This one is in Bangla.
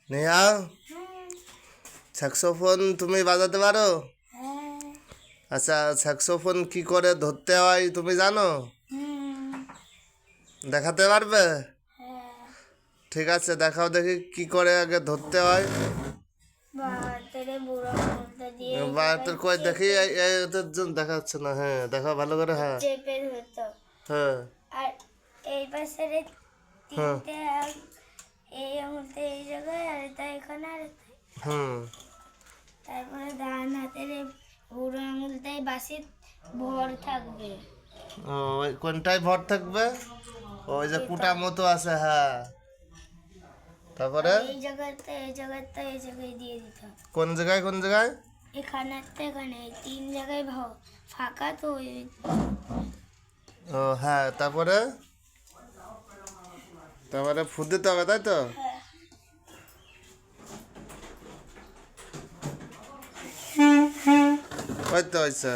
নেহা, স্যাক্সোফোন তুমি বাজাতে পারো? আচ্ছা, স্যাক্সোফোন কি করে ধরতে হয় তুমি জানো? দেখাতে পারবে? ঠিক আছে, দেখাও দেখি কি করে আগে ধরতে হয়। তোর কই দেখি, এদের জন্য দেখাচ্ছে না। হ্যাঁ, দেখাও ভালো করে। হ্যাঁ চেপে ধরতো হ্যাঁ আর এই পাশের হ্যাঁ তিনটে এই আঙুলটা এই জায়গায় আর এটা এখানে আর হুম তারপরে ডান হাতের এই বুড়ো আঙুলটাই বাঁশির ভর থাকবে। ও, ওই কোনটায় ভর থাকবে? ওই যে কুটা মতো আছে, হ্যাঁ। তারপরে এই জায়গাতে এই জায়গাতে এই জায়গায় দিয়ে দিতে হবে। কোন জায়গায় কোন জায়গায়? এখানে একটা এখানে এই তিন জায়গায় ফাঁকা তো ও হ্যাঁ, তারপরে তারপরে ফুট দিতে হবে, তাই তো? ওই তো হয়েছে।